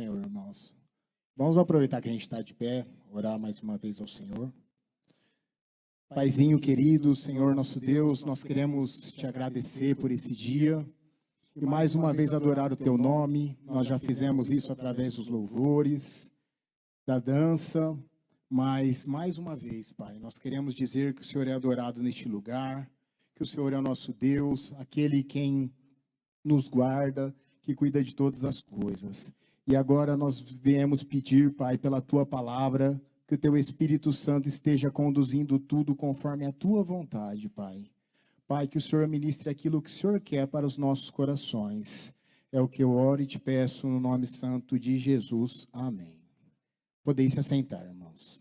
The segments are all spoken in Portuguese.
Senhor, irmãos. Vamos aproveitar que a gente está de pé, orar mais uma vez ao Senhor. Paizinho querido, Senhor nosso Deus, nós queremos te agradecer por esse dia e mais uma vez adorar o teu nome. Nós já fizemos isso através dos louvores, da dança, mas mais uma vez, Pai, nós queremos dizer que o Senhor é adorado neste lugar, que o Senhor é o nosso Deus, aquele quem nos guarda, que cuida de todas as coisas. E agora nós viemos pedir, Pai, pela tua palavra, que o teu Espírito Santo esteja conduzindo tudo conforme a tua vontade, Pai. Pai, que o Senhor ministre aquilo que o Senhor quer para os nossos corações. É o que eu oro e te peço no nome santo de Jesus. Amém. Podeis se assentar, irmãos.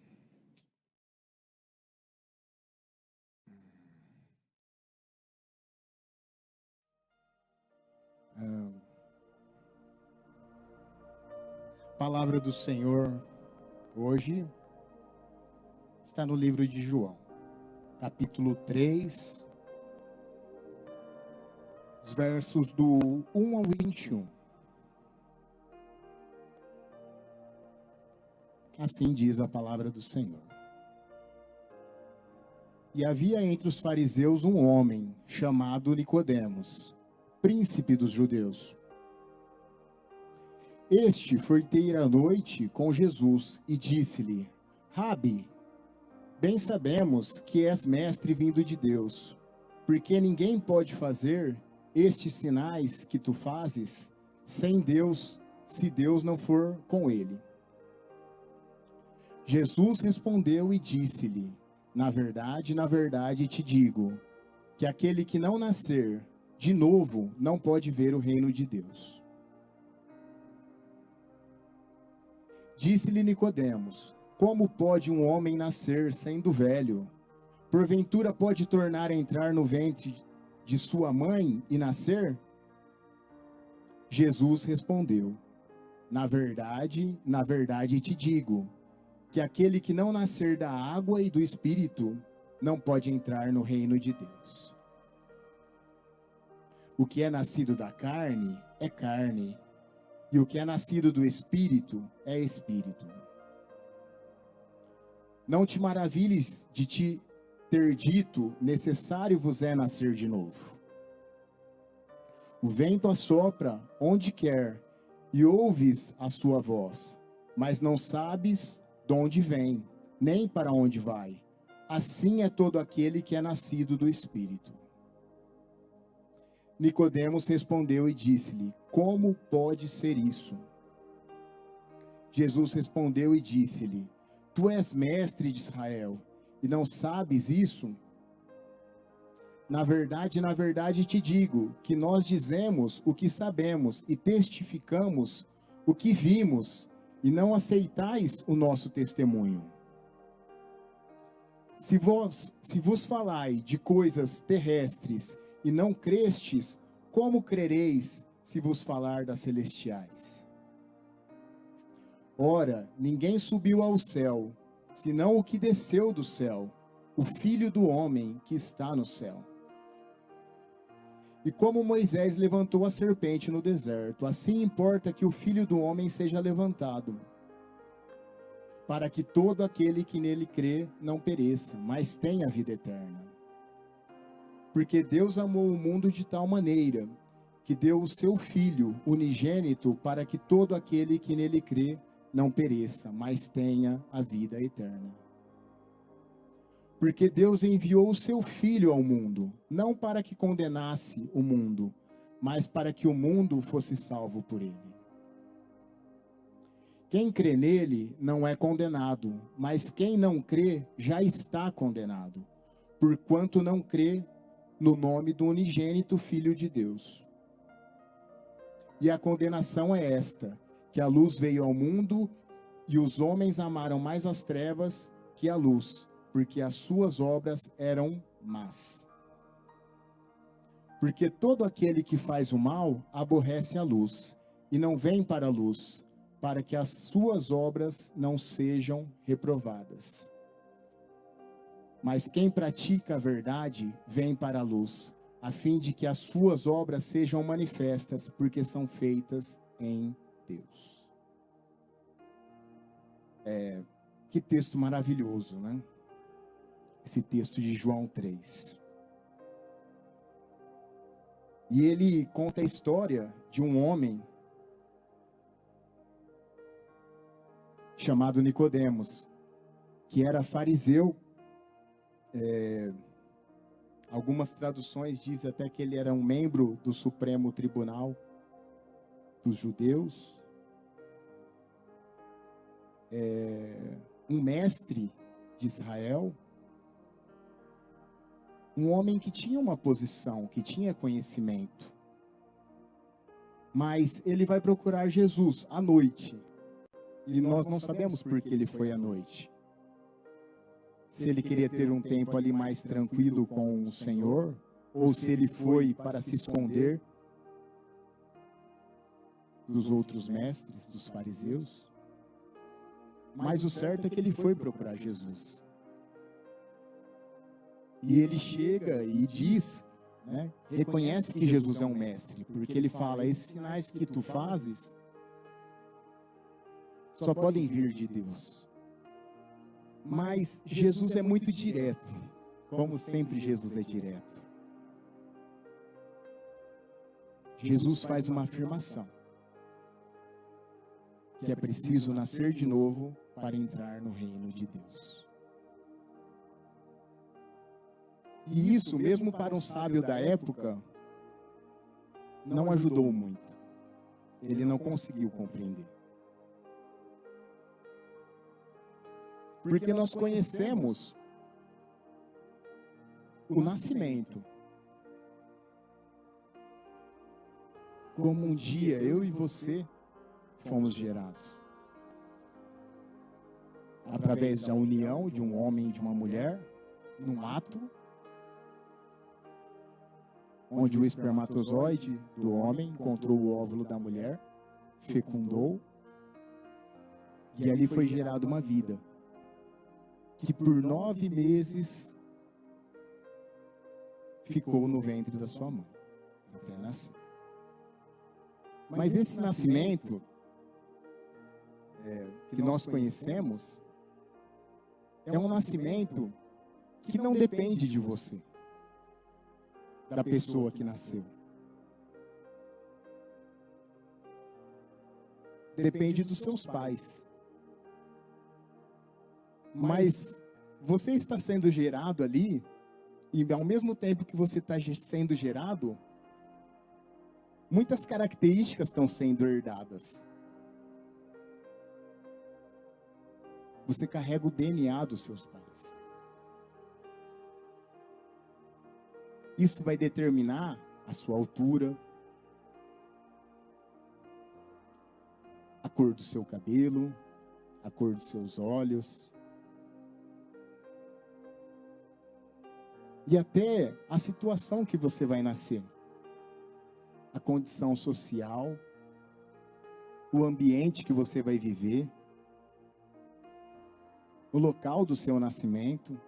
Palavra do Senhor hoje está no livro de João, capítulo 3, os versos do 1 ao 21. Assim diz a palavra do Senhor. E havia entre os fariseus um homem chamado Nicodemos, príncipe dos judeus. Este foi ter à noite com Jesus e disse-lhe: Rabi, bem sabemos que és mestre vindo de Deus, porque ninguém pode fazer estes sinais que tu fazes sem Deus, se Deus não for com ele. Jesus respondeu e disse-lhe: na verdade te digo, que aquele que não nascer de novo não pode ver o reino de Deus. Disse-lhe Nicodemos: como pode um homem nascer sendo velho? Porventura pode tornar a entrar no ventre de sua mãe e nascer? Jesus respondeu: na verdade te digo, que aquele que não nascer da água e do Espírito não pode entrar no reino de Deus. O que é nascido da carne é carne, e o que é nascido do Espírito é Espírito. Não te maravilhes de te ter dito: necessário vos é nascer de novo. O vento assopra onde quer, e ouves a sua voz, mas não sabes de onde vem, nem para onde vai. Assim é todo aquele que é nascido do Espírito. Nicodemos respondeu e disse-lhe: como pode ser isso? Jesus respondeu e disse-lhe: tu és mestre de Israel, e não sabes isso? Na verdade te digo, que nós dizemos o que sabemos e testificamos o que vimos, e não aceitais o nosso testemunho. Se vos falai de coisas terrestres e não crestes, como crereis se vos falar das celestiais? Ora, ninguém subiu ao céu, senão o que desceu do céu, o Filho do homem que está no céu. E como Moisés levantou a serpente no deserto, assim importa que o Filho do homem seja levantado, para que todo aquele que nele crê não pereça, mas tenha vida eterna. Porque Deus amou o mundo de tal maneira, que deu o seu Filho unigênito, para que todo aquele que nele crê não pereça, mas tenha a vida eterna. Porque Deus enviou o seu Filho ao mundo, não para que condenasse o mundo, mas para que o mundo fosse salvo por ele. Quem crê nele não é condenado, mas quem não crê já está condenado, porquanto não crê no nome do unigênito Filho de Deus. E a condenação é esta, que a luz veio ao mundo, e os homens amaram mais as trevas que a luz, porque as suas obras eram más. Porque todo aquele que faz o mal aborrece a luz, e não vem para a luz, para que as suas obras não sejam reprovadas. Mas quem pratica a verdade vem para a luz, a fim de que as suas obras sejam manifestas, porque são feitas em Deus. Que texto maravilhoso, né? Esse texto de João 3. E ele conta a história de um homem chamado Nicodemos, que era fariseu. Algumas traduções dizem até que ele era um membro do Supremo Tribunal dos Judeus. Um mestre de Israel. Um homem que tinha uma posição, que tinha conhecimento. Mas ele vai procurar Jesus à noite. E nós não sabemos por que ele foi à noite. Se ele queria ter um tempo ali mais tranquilo com o Senhor, ou se ele foi para se esconder dos outros mestres, dos fariseus. Mas o certo é que ele foi procurar Jesus. E ele chega e diz, né, reconhece que Jesus é um mestre, porque ele fala, esses sinais que tu fazes só podem vir de Deus. Mas Jesus é muito direto, como sempre Jesus é direto. Jesus faz uma afirmação, que é preciso nascer de novo para entrar no reino de Deus. E isso, mesmo para um sábio da época, não ajudou muito. Ele não conseguiu compreender. Porque nós conhecemos o nascimento. Como um dia eu e você fomos gerados. Através da união de um homem e de uma mulher, num ato, onde o espermatozoide do homem encontrou o óvulo da mulher, fecundou, e ali foi gerada uma vida, que por 9 meses ficou no ventre da sua mãe, até nascer. Mas esse nascimento que nós conhecemos é um nascimento que não depende de você, da pessoa que nasceu. Depende dos seus pais. Mas você está sendo gerado ali, e ao mesmo tempo que você está sendo gerado, muitas características estão sendo herdadas. Você carrega o DNA dos seus pais. Isso vai determinar a sua altura, a cor do seu cabelo, a cor dos seus olhos, e até a situação que você vai nascer, a condição social, o ambiente que você vai viver, o local do seu nascimento.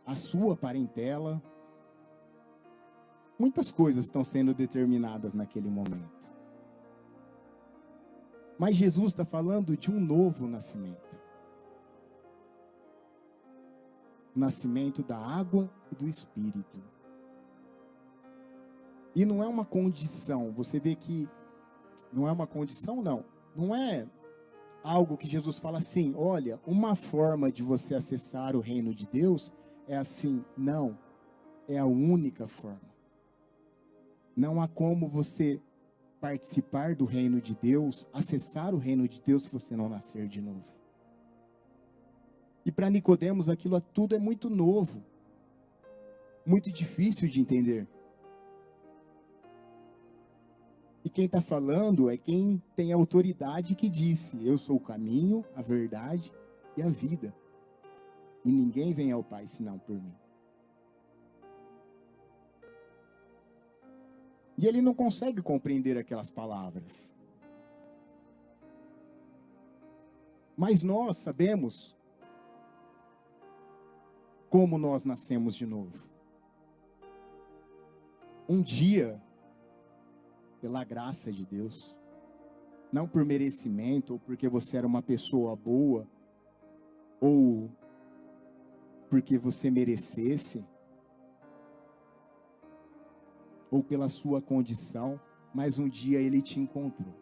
A sua parentela. Muitas coisas estão sendo determinadas naquele momento. Mas Jesus está falando de um novo nascimento. O nascimento da água e do Espírito. E não é uma condição. Você vê que não é uma condição, não. Não é algo que Jesus fala assim, olha, uma forma de você acessar o reino de Deus é assim. Não, é a única forma. Não há como você participar do reino de Deus, acessar o reino de Deus, se você não nascer de novo. E para Nicodemos aquilo tudo é muito novo, muito difícil de entender. E quem está falando é quem tem autoridade que disse, eu sou o caminho, a verdade e a vida. E ninguém vem ao Pai senão por mim. E ele não consegue compreender aquelas palavras. Mas nós sabemos como nós nascemos de novo. Um dia, pela graça de Deus. Não por merecimento, ou porque você era uma pessoa boa, ou porque você merecesse, ou pela sua condição, mas um dia Ele te encontrou.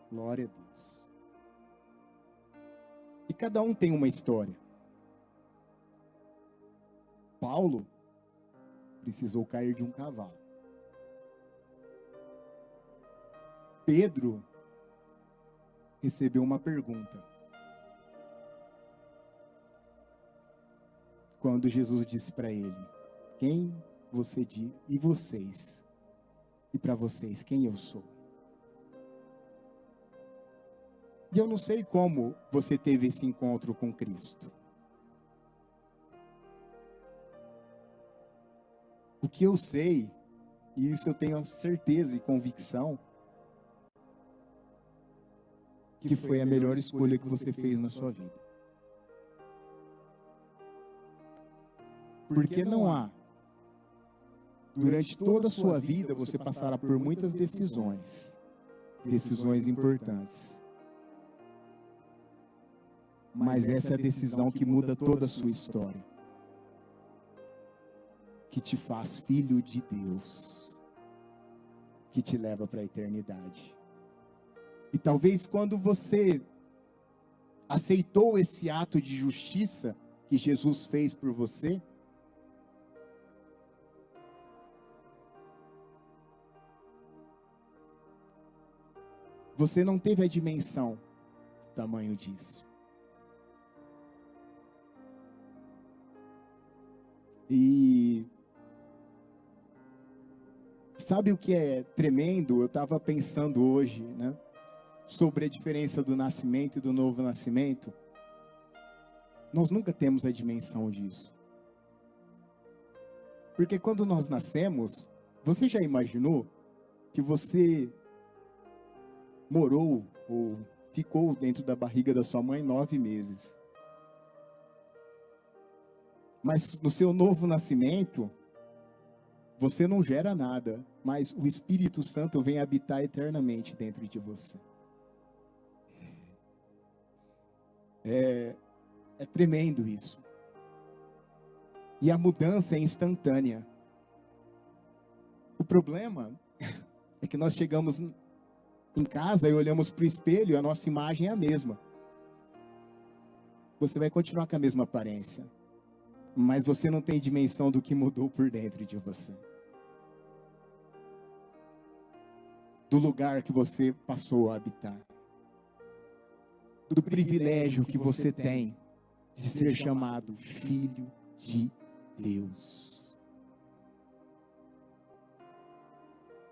Glória a Deus. E cada um tem uma história. Paulo precisou cair de um cavalo. Pedro recebeu uma pergunta. Quando Jesus disse para ele: quem você diz? E vocês? E para vocês, quem eu sou? E eu não sei como você teve esse encontro com Cristo. O que eu sei, e isso eu tenho certeza e convicção, que foi a melhor escolha que você fez na sua vida. Porque não há, durante toda a sua vida, você passará por muitas decisões importantes. Mas essa é a decisão que muda toda a sua história. Que te faz filho de Deus. Que te leva para a eternidade. E talvez quando você aceitou esse ato de justiça que Jesus fez por você, você não teve a dimensão do tamanho disso. E sabe o que é tremendo? Eu estava pensando hoje, né, sobre a diferença do nascimento e do novo nascimento. Nós nunca temos a dimensão disso. Porque quando nós nascemos, você já imaginou que você morou ou ficou dentro da barriga da sua mãe 9 meses? Mas no seu novo nascimento, você não gera nada, mas o Espírito Santo vem habitar eternamente dentro de você. É tremendo isso. E a mudança é instantânea. O problema é que nós chegamos em casa e olhamos para o espelho e a nossa imagem é a mesma. Você vai continuar com a mesma aparência, mas você não tem dimensão do que mudou por dentro de você. Do lugar que você passou a habitar. Do privilégio que você tem de ser chamado filho de Deus.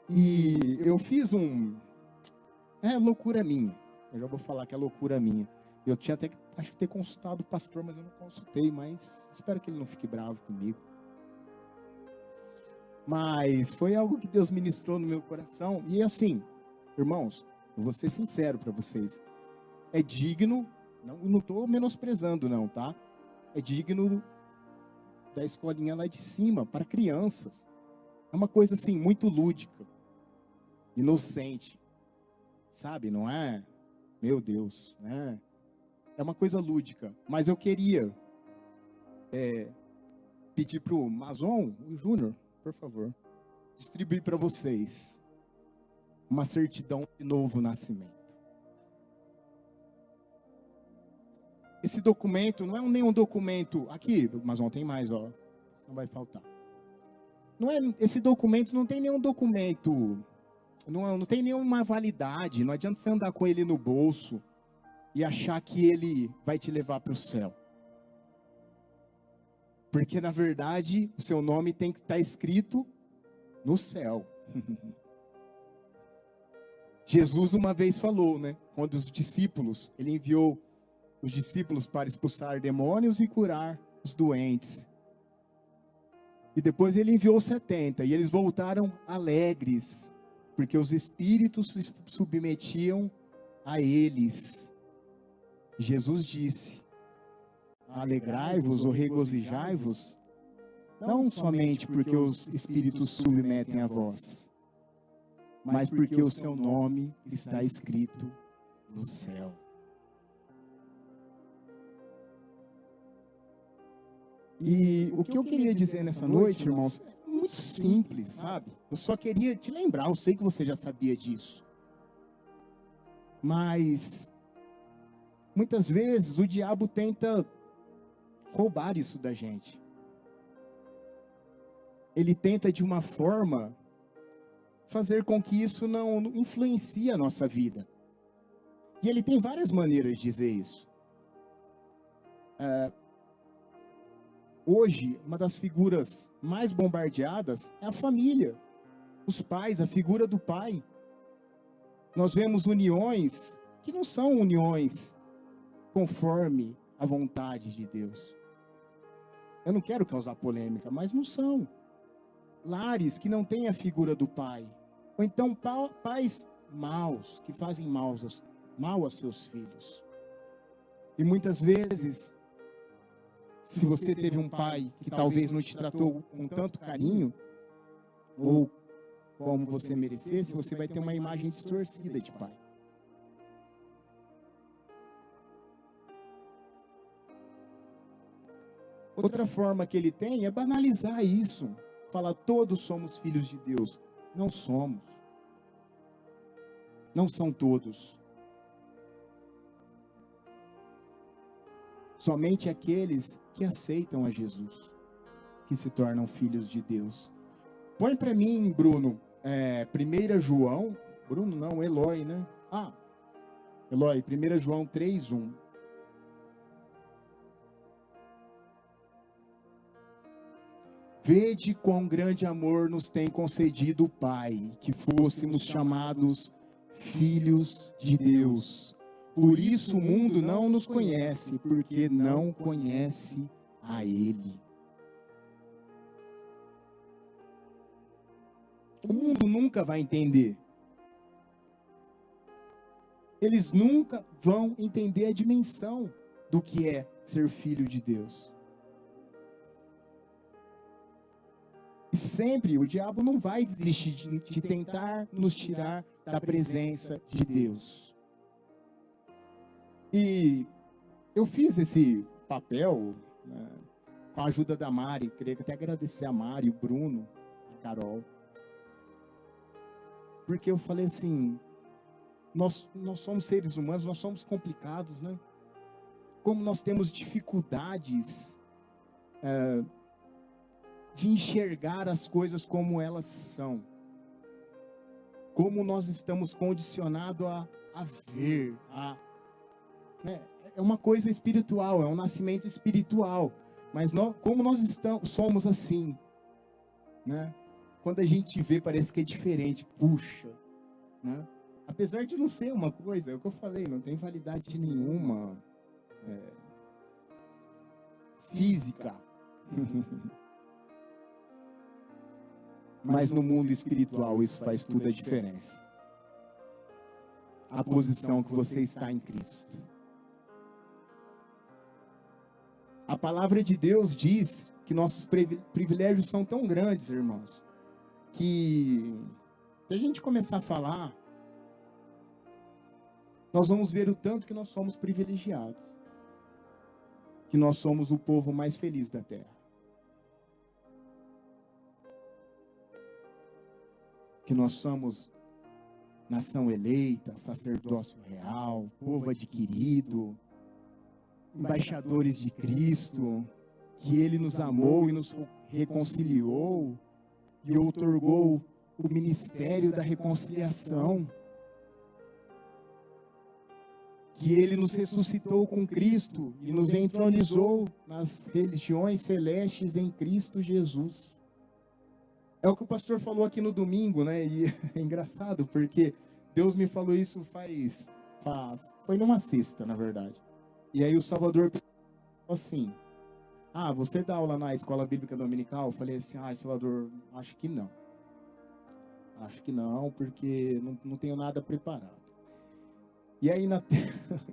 E eu fiz loucura minha. Eu já vou falar que é loucura minha. Eu tinha até que, acho que ter consultado o pastor, mas eu não consultei, mas espero que ele não fique bravo comigo. Mas foi algo que Deus ministrou no meu coração. E assim, irmãos, eu vou ser sincero para vocês. É digno, não estou menosprezando não, tá? É digno da escolinha lá de cima, para crianças. É uma coisa assim, muito lúdica, inocente, sabe? Não é, meu Deus, né? É uma coisa lúdica. Mas eu queria pedir para o Mazon, o Júnior, por favor, distribuir para vocês uma certidão de novo nascimento. Esse documento não é nenhum documento. Aqui, mas não tem mais, ó. Não vai faltar. Esse documento não tem nenhum documento. Não tem nenhuma validade. Não adianta você andar com ele no bolso e achar que ele vai te levar para o céu. Porque, na verdade, o seu nome tem que estar escrito no céu. Jesus uma vez falou, né? Quando os discípulos, ele enviou os discípulos para expulsar demônios e curar os doentes. E depois ele enviou 70, e eles voltaram alegres, porque os espíritos se submetiam a eles. Jesus disse: alegrai-vos ou regozijai-vos, não somente porque os espíritos submetem a vós, mas porque o seu nome está escrito no céu. E o que eu queria dizer nessa noite, irmãos, é muito simples, sabe? Eu só queria te lembrar, eu sei que você já sabia disso. Mas muitas vezes o diabo tenta roubar isso da gente. Ele tenta de uma forma fazer com que isso não influencie a nossa vida. E ele tem várias maneiras de dizer isso. Hoje, uma das figuras mais bombardeadas é a família. Os pais, a figura do pai. Nós vemos uniões que não são uniões conforme a vontade de Deus. Eu não quero causar polêmica, mas não são. Lares que não têm a figura do pai. Ou então pais maus, que fazem mal a seus filhos. E muitas vezes, se você teve um pai que talvez não te tratou com tanto carinho, ou como você merecesse, você vai ter uma imagem distorcida de pai. Outra forma que ele tem é banalizar isso. Falar, todos somos filhos de Deus. Não somos. Não são todos. Somente aqueles que aceitam a Jesus, que se tornam filhos de Deus. Põe para mim, Bruno, 1 João, Bruno não, Eloy, né? Eloy, 1 João 3:1. Vede quão grande amor nos tem concedido o Pai, que fôssemos chamados filhos de Deus. Por isso o mundo não nos conhece, porque não conhece a Ele. O mundo nunca vai entender. Eles nunca vão entender a dimensão do que é ser filho de Deus. E sempre o diabo não vai desistir de tentar nos tirar da presença de Deus. E eu fiz esse papel, né, com a ajuda da Mari. Queria até agradecer a Mari, o Bruno, a Carol. Porque eu falei assim, nós somos seres humanos, nós somos complicados, né? Como nós temos dificuldades de enxergar as coisas como elas são. Como nós estamos condicionados a ver, é uma coisa espiritual, é um nascimento espiritual. Mas como nós somos assim, né? Quando a gente vê, parece que é diferente. Puxa, né? Apesar de não ser uma coisa, é o que eu falei, não tem validade nenhuma física. Mas no mundo espiritual isso faz toda a diferença. A posição que você está em Cristo. A palavra de Deus diz que nossos privilégios são tão grandes, irmãos, que se a gente começar a falar, nós vamos ver o tanto que nós somos privilegiados. Que nós somos o povo mais feliz da terra. Que nós somos nação eleita, sacerdócio real, povo adquirido, embaixadores de Cristo, que Ele nos amou e nos reconciliou e outorgou o ministério da reconciliação, que Ele nos ressuscitou com Cristo e nos entronizou nas religiões celestes em Cristo Jesus. É o que o pastor falou aqui no domingo, né? E é engraçado, porque Deus me falou isso foi numa sexta, na verdade. E aí o Salvador falou assim, você dá aula na escola bíblica dominical? Eu falei assim, Salvador, acho que não. Acho que não, porque não tenho nada preparado. E aí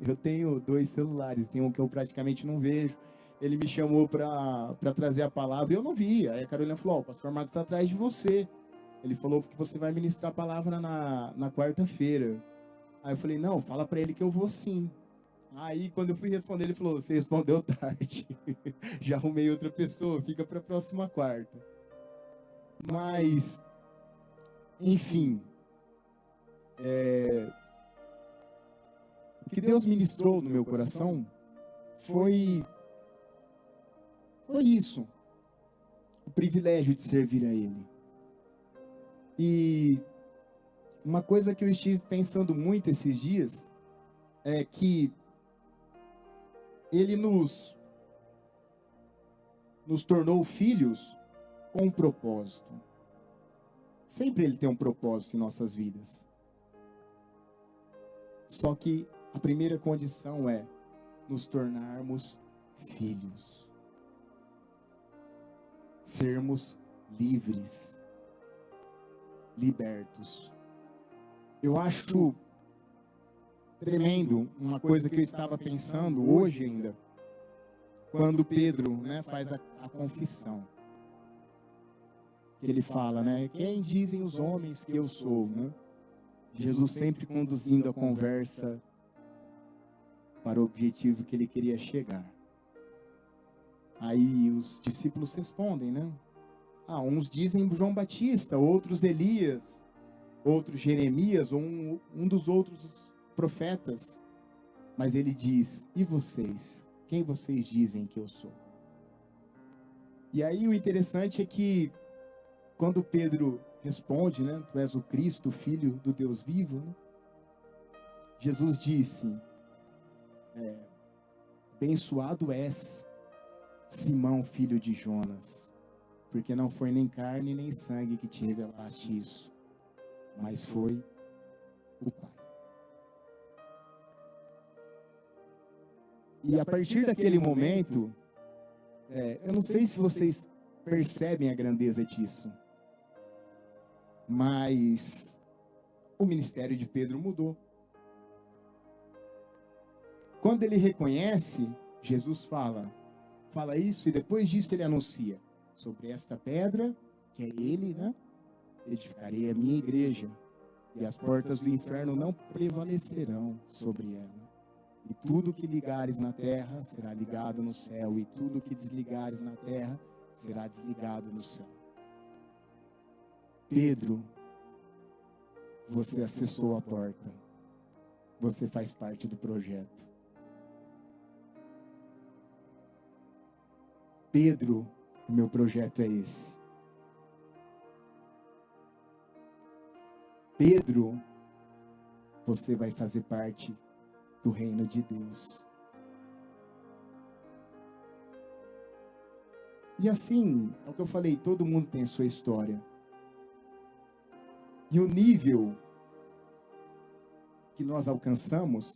eu tenho 2 celulares, tem um que eu praticamente não vejo. Ele me chamou para trazer a palavra e eu não via. Aí a Carolina falou, o pastor Marcos está atrás de você. Ele falou que você vai ministrar a palavra na quarta-feira. Aí eu falei, não, fala para ele que eu vou sim. Aí, quando eu fui responder, ele falou, você respondeu tarde. Já arrumei outra pessoa, fica para a próxima quarta. Mas, enfim, o que Deus ministrou no meu coração foi isso, o privilégio de servir a Ele. E uma coisa que eu estive pensando muito esses dias é que Ele nos tornou filhos com um propósito. Sempre Ele tem um propósito em nossas vidas. Só que a primeira condição é nos tornarmos filhos. Sermos livres, libertos. Eu acho tremendo uma coisa que eu estava pensando hoje ainda, quando Pedro, faz a confissão. Que ele fala, quem dizem os homens que eu sou, Jesus sempre conduzindo a conversa para o objetivo que ele queria chegar. Aí os discípulos respondem, uns dizem João Batista, outros Elias, outros Jeremias, ou um dos outros profetas. Mas ele diz, e vocês? Quem vocês dizem que eu sou? E aí o interessante é que, quando Pedro responde, tu és o Cristo, o Filho do Deus vivo, Jesus disse, abençoado és, Simão, filho de Jonas, porque não foi nem carne nem sangue que te revelaste isso, mas foi o Pai. E a partir daquele momento, eu não sei se vocês percebem a grandeza disso, mas o ministério de Pedro mudou. Quando ele reconhece, Jesus fala isso, e depois disso ele anuncia, sobre esta pedra, que é ele, edificarei a minha igreja, e as portas do inferno não prevalecerão sobre ela. E tudo que ligares na terra será ligado no céu, e tudo que desligares na terra será desligado no céu. Pedro, você acessou a porta. Você faz parte do projeto. Pedro, o meu projeto é esse. Pedro, você vai fazer parte do reino de Deus. E assim, é o que eu falei, todo mundo tem sua história. E o nível que nós alcançamos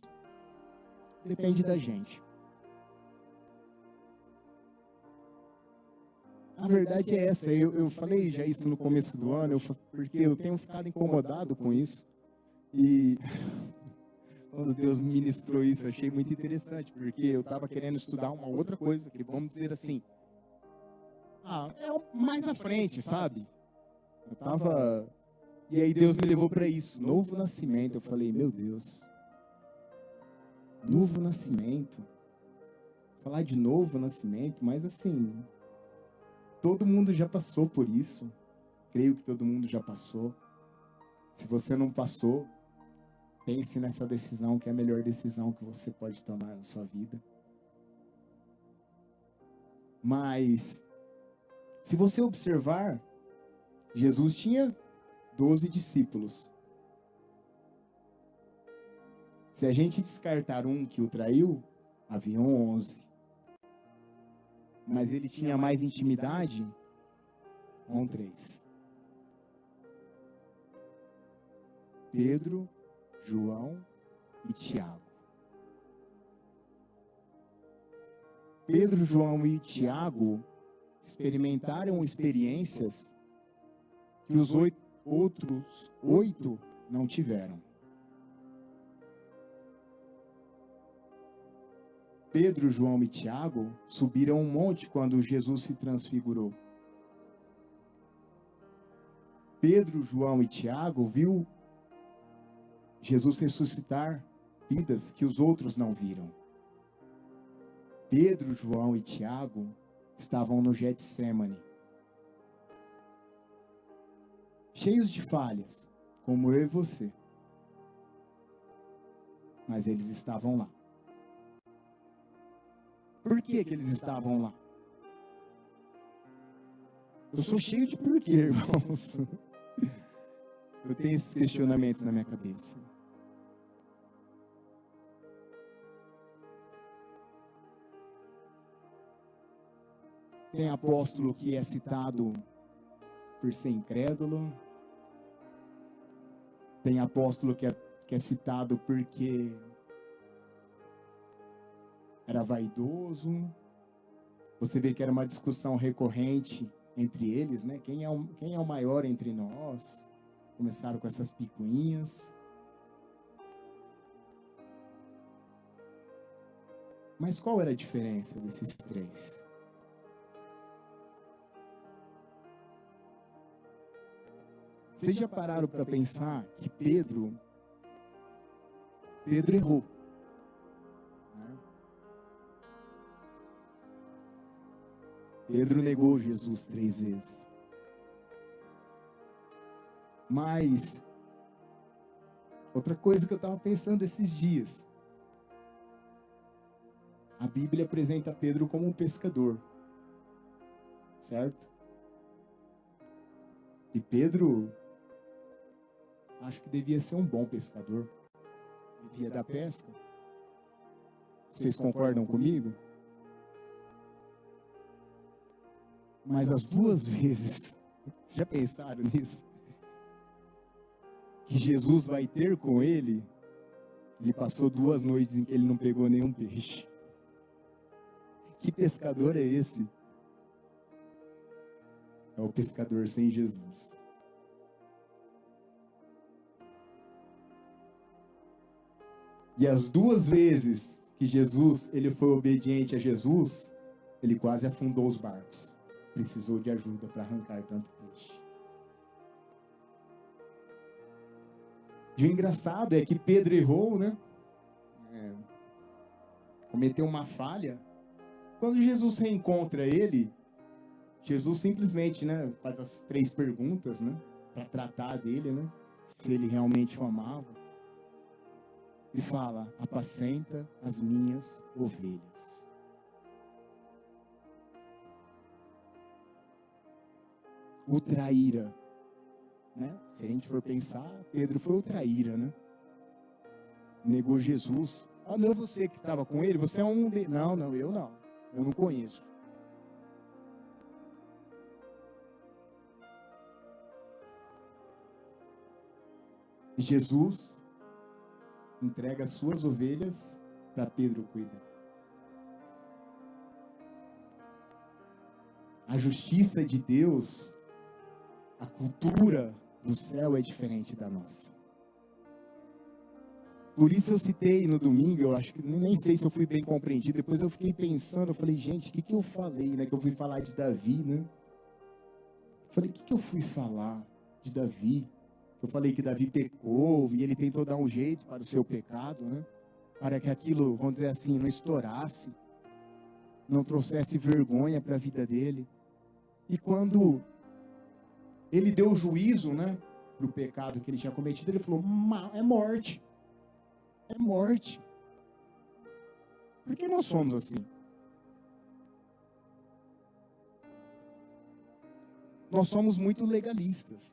depende da gente. A verdade é essa, eu falei já isso no começo do ano, porque eu tenho ficado incomodado com isso. E quando Deus me ministrou isso, eu achei muito interessante, porque eu estava querendo estudar uma outra coisa, que vamos dizer assim, mais à frente, sabe? E aí Deus me levou para isso, novo nascimento. Eu falei, meu Deus, novo nascimento, falar de novo nascimento, mas assim, todo mundo já passou por isso, creio que todo mundo já passou. Se você não passou, pense nessa decisão, que é a melhor decisão que você pode tomar na sua vida. Mas, se você observar, Jesus tinha 12 discípulos. Se a gente descartar um que o traiu, havia 11. Mas ele tinha mais intimidade com 3. Pedro, João e Tiago. Pedro, João e Tiago experimentaram experiências que os outros 8 não tiveram. Pedro, João e Tiago subiram um monte quando Jesus se transfigurou. Pedro, João e Tiago viu Jesus ressuscitar vidas que os outros não viram. Pedro, João e Tiago estavam no Getsemane, cheios de falhas, como eu e você. Mas eles estavam lá. Por que que eles estavam lá? Eu sou cheio de porquê, irmãos. Eu tenho esses questionamentos na minha cabeça. Tem apóstolo que é citado por ser incrédulo. Tem apóstolo que é citado porque era vaidoso. Você vê que era uma discussão recorrente entre eles, né? Quem é o maior entre nós? Começaram com essas picuinhas. Mas qual era a diferença desses três? Vocês já pararam para pensar que Pedro errou? Pedro negou Jesus 3 vezes. Mas, outra coisa que eu estava pensando esses dias. A Bíblia apresenta Pedro como um pescador. Certo? E Pedro, acho que devia ser um bom pescador. Vivia da pesca. Vocês concordam comigo? Mas as 2 vezes, vocês já pensaram nisso? Que Jesus vai ter com ele, ele passou 2 noites em que ele não pegou nenhum peixe. Que pescador é esse? É o pescador sem Jesus. E as 2 vezes que ele foi obediente a Jesus, ele quase afundou os barcos. Precisou de ajuda para arrancar tanto peixe. E o engraçado é que Pedro errou, né? Cometeu uma falha. Quando Jesus reencontra ele, Jesus simplesmente, né, faz as 3 perguntas, né, para tratar dele, né, se ele realmente o amava. E fala: apacenta as minhas ovelhas. O traíra, né? Se a gente for pensar, Pedro foi o traíra, né? Negou Jesus. Ah, não é você que estava com ele? Você é um de... Não, eu não. Eu não conheço. Jesus entrega as suas ovelhas para Pedro cuidar. A justiça de Deus, a cultura do céu é diferente da nossa. Por isso eu citei no domingo, eu acho que nem sei se eu fui bem compreendido. Depois eu fiquei pensando, eu falei, gente, o que eu falei, né? Que eu fui falar de Davi, né? Eu falei, o que eu fui falar de Davi? Eu falei que Davi pecou e ele tentou dar um jeito para o seu pecado, né? Para que aquilo, vamos dizer assim, não estourasse, não trouxesse vergonha para a vida dele. E quando ele deu juízo, né, para o pecado que ele tinha cometido, ele falou, é morte. É morte. Por que nós somos assim? Nós somos muito legalistas.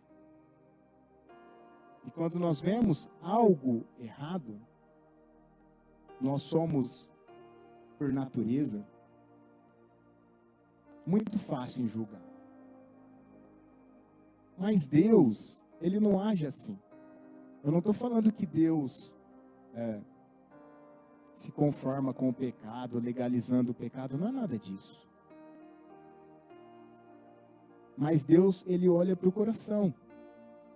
E quando nós vemos algo errado, nós somos, por natureza, muito fácil em julgar. Mas Deus, Ele não age assim. Eu não estou falando que Deus se conforma com o pecado, legalizando o pecado, não é nada disso. Mas Deus, Ele olha para o coração.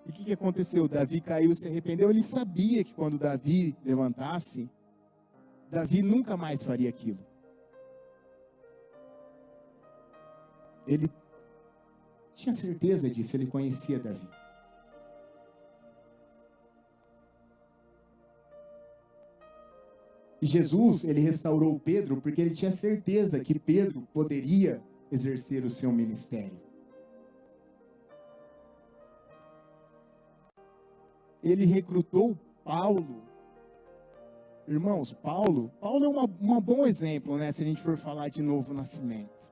E o que aconteceu? Davi caiu, se arrependeu. Ele sabia que quando Davi levantasse, Davi nunca mais faria aquilo. Ele tinha certeza disso, ele conhecia Davi. E Jesus, ele restaurou Pedro porque ele tinha certeza que Pedro poderia exercer o seu ministério. Ele recrutou Paulo. Irmãos, Paulo é um bom exemplo, né? Se a gente for falar de novo nascimento.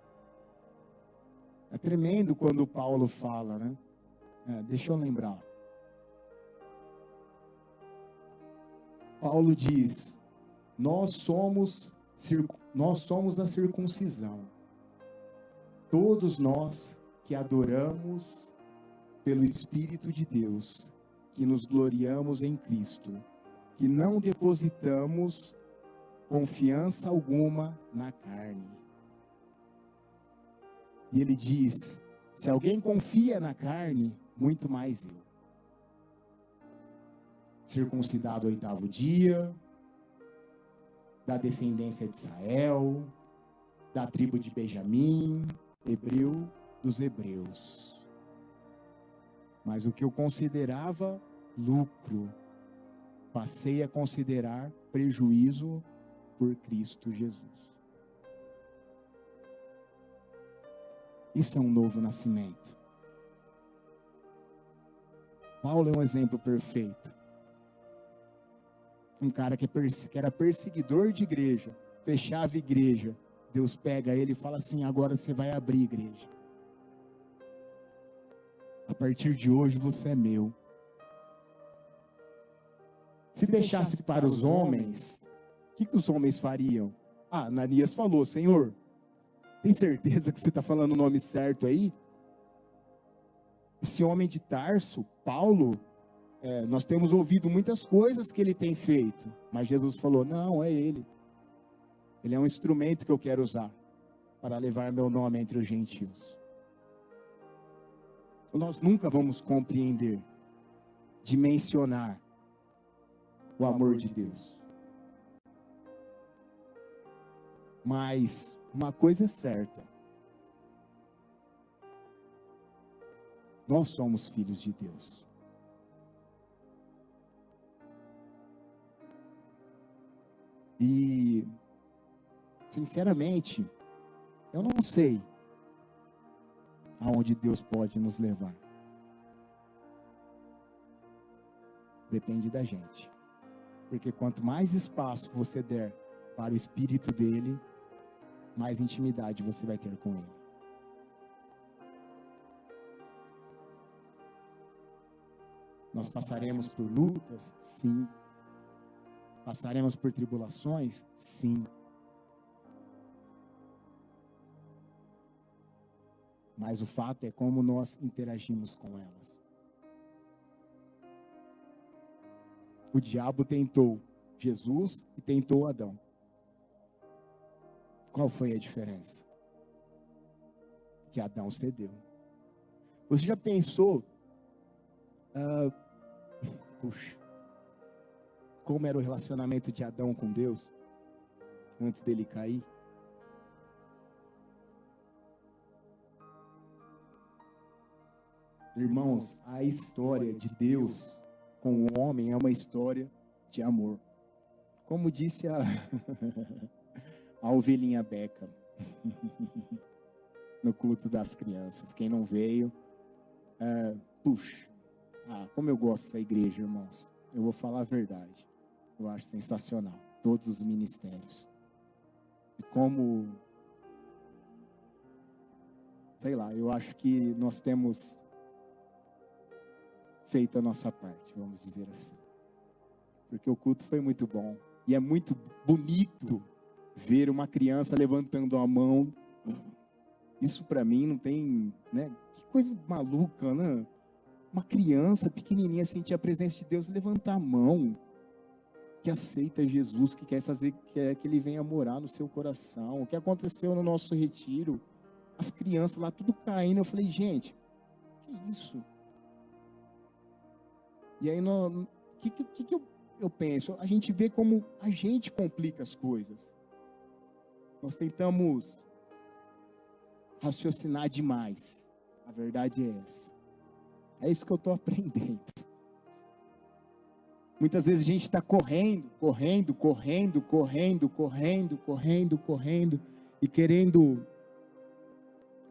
É tremendo quando Paulo fala, né? Deixa eu lembrar. Paulo diz: nós somos a circuncisão. Todos nós que adoramos pelo Espírito de Deus, que nos gloriamos em Cristo, que não depositamos confiança alguma na carne. E ele diz: se alguém confia na carne, muito mais eu. Circuncidado ao 8º dia, da descendência de Israel, da tribo de Benjamim, hebreu dos hebreus. Mas o que eu considerava lucro, passei a considerar prejuízo por Cristo Jesus. Isso é um novo nascimento. Paulo é um exemplo perfeito. Um cara que era perseguidor de igreja, fechava igreja. Deus pega ele e fala assim: agora você vai abrir igreja. A partir de hoje você é meu. Se deixasse para os homens, o que os homens fariam? Ananias falou: Senhor, tem certeza que você está falando o nome certo aí? Esse homem de Tarso, Paulo, nós temos ouvido muitas coisas que ele tem feito, mas Jesus falou: não, é ele. Ele é um instrumento que eu quero usar para levar meu nome entre os gentios. Nós nunca vamos compreender, dimensionar o amor de Deus. Mas uma coisa é certa: nós somos filhos de Deus. E, sinceramente, eu não sei aonde Deus pode nos levar. Depende da gente. Porque quanto mais espaço você der para o Espírito dele, mais intimidade você vai ter com ele. Nós passaremos por lutas? Sim. Passaremos por tribulações? Sim. Mas o fato é como nós interagimos com elas. O diabo tentou Jesus e tentou Adão. Qual foi a diferença? Que Adão cedeu. Você já pensou? Como era o relacionamento de Adão com Deus antes dele cair? Irmãos, a história de Deus com o homem é uma história de amor. Como disse a ovelhinha Beca no culto das crianças. Quem não veio, como eu gosto dessa igreja, irmãos. Eu vou falar a verdade. Eu acho sensacional. Todos os ministérios. E como, sei lá, eu acho que nós temos feito a nossa parte, vamos dizer assim. Porque o culto foi muito bom. E é muito bonito ver uma criança levantando a mão. Isso para mim não tem, né? Que coisa maluca, né? Uma criança pequenininha sentir a presença de Deus, levantar a mão, que aceita Jesus, que quer fazer, que ele venha morar no seu coração. O que aconteceu no nosso retiro, as crianças lá tudo caindo, eu falei: gente, que isso? E aí, o que eu penso? A gente vê como a gente complica as coisas. Nós tentamos raciocinar demais. A verdade é essa. É isso que eu estou aprendendo. Muitas vezes a gente está correndo e querendo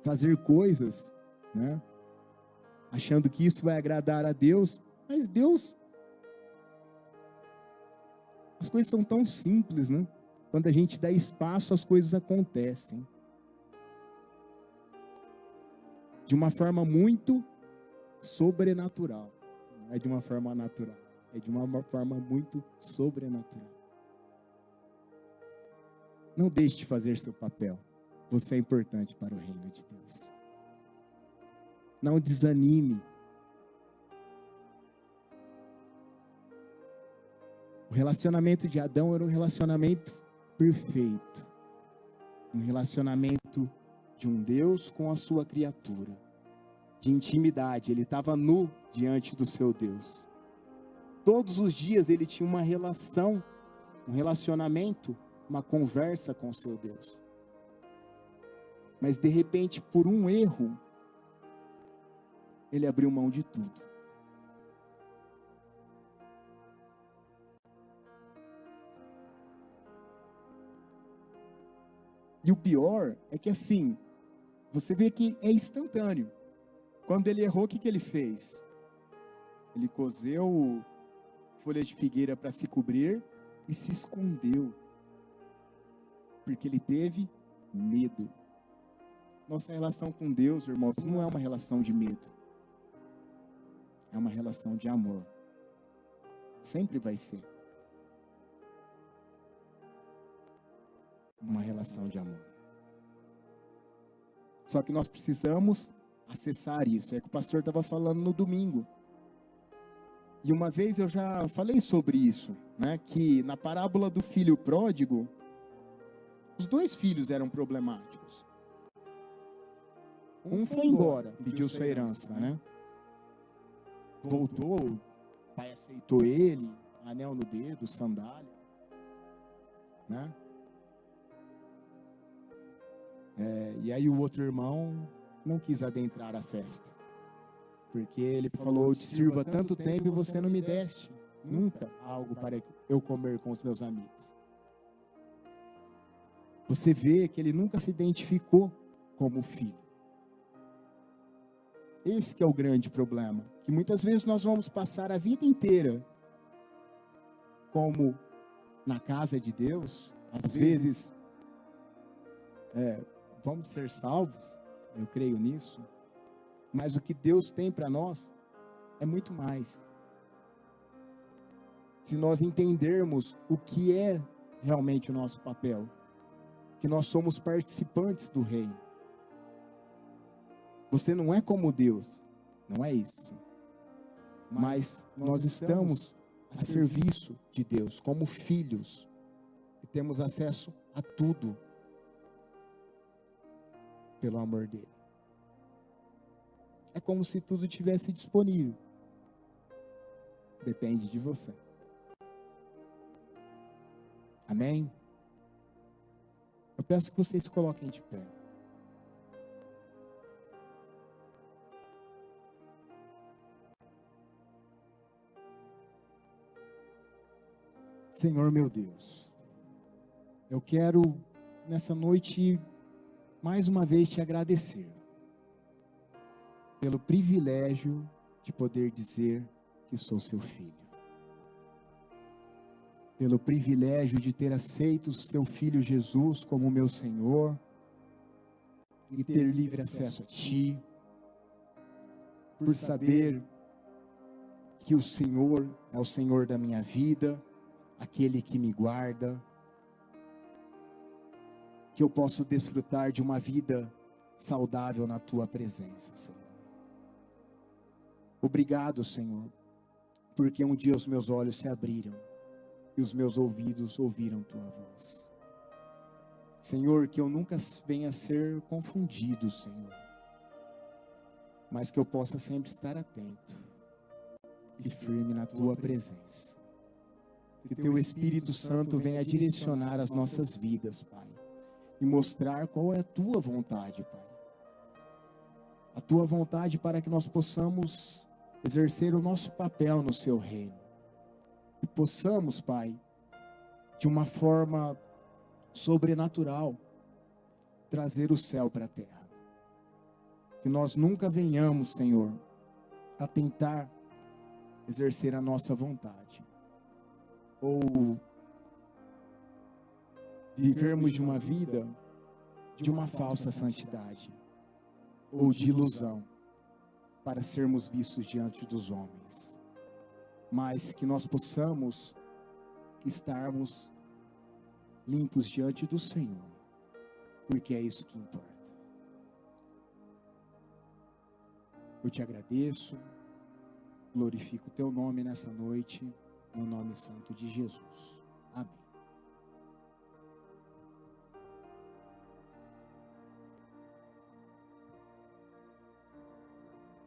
fazer coisas, né? Achando que isso vai agradar a Deus, mas Deus, as coisas são tão simples, né? Quando a gente dá espaço, as coisas acontecem de uma forma muito sobrenatural. Não é de uma forma natural, é de uma forma muito sobrenatural. Não deixe de fazer seu papel. Você é importante para o reino de Deus. Não desanime. O relacionamento de Adão era um relacionamento perfeito. Um relacionamento de um Deus com a sua criatura. De intimidade. Ele estava nu diante do seu Deus. Todos os dias ele tinha uma relação, um relacionamento, uma conversa com o seu Deus. Mas de repente, por um erro, ele abriu mão de tudo. E o pior é que assim, você vê que é instantâneo. Quando ele errou, o que ele fez? Ele cozeu folha de figueira para se cobrir e se escondeu. Porque ele teve medo. Nossa relação com Deus, irmãos, não é uma relação de medo. É uma relação de amor. Sempre vai ser. Uma relação de amor. Só que nós precisamos acessar isso. É que o pastor estava falando no domingo. E uma vez eu já falei sobre isso, né? Que na parábola do filho pródigo, os dois filhos eram problemáticos. Um foi embora, pediu sua herança, né? Voltou, o pai aceitou ele, anel no dedo, sandália, né? E aí o outro irmão não quis adentrar a festa. Porque ele falou, eu te sirvo há tanto tempo e você não me deste nunca algo para eu comer com os meus amigos. Você vê que ele nunca se identificou como filho. Esse que é o grande problema. Que muitas vezes nós vamos passar a vida inteira como na casa de Deus. Às vezes vamos ser salvos, eu creio nisso. Mas o que Deus tem para nós é muito mais. Se nós entendermos o que é realmente o nosso papel, que nós somos participantes do reino. Você não é como Deus, não é isso. Mas nós estamos a serviço de Deus, como filhos, e temos acesso a tudo pelo amor dele. É como se tudo tivesse disponível. Depende de você. Amém? Eu peço que vocês se coloquem de pé. Senhor meu Deus, eu quero nessa noite mais uma vez te agradecer pelo privilégio de poder dizer que sou seu filho. Pelo privilégio de ter aceito o seu filho Jesus como meu Senhor e ter livre acesso a ti. Por saber que o Senhor é o Senhor da minha vida, aquele que me guarda, que eu posso desfrutar de uma vida saudável na tua presença, Senhor. Obrigado, Senhor, porque um dia os meus olhos se abriram e os meus ouvidos ouviram tua voz. Senhor, que eu nunca venha a ser confundido, Senhor, mas que eu possa sempre estar atento e firme na tua presença. Que teu Espírito Santo venha direcionar as nossas vidas, Pai, e mostrar qual é a tua vontade, Pai. A tua vontade para que nós possamos exercer o nosso papel no seu reino. que possamos, Pai, de uma forma sobrenatural, trazer o céu para a terra. Que nós nunca venhamos, Senhor, a tentar exercer a nossa vontade, ou vivermos de uma vida de uma falsa santidade, ou de ilusão, para sermos vistos diante dos homens. Mas que nós possamos estarmos limpos diante do Senhor, porque é isso que importa. Eu te agradeço, glorifico o teu nome nessa noite, no nome santo de Jesus. Amém.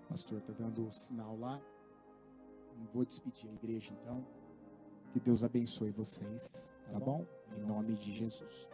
O pastor está dando o sinal lá. Não vou despedir a igreja então. Que Deus abençoe vocês, tá bom? Em nome de Jesus.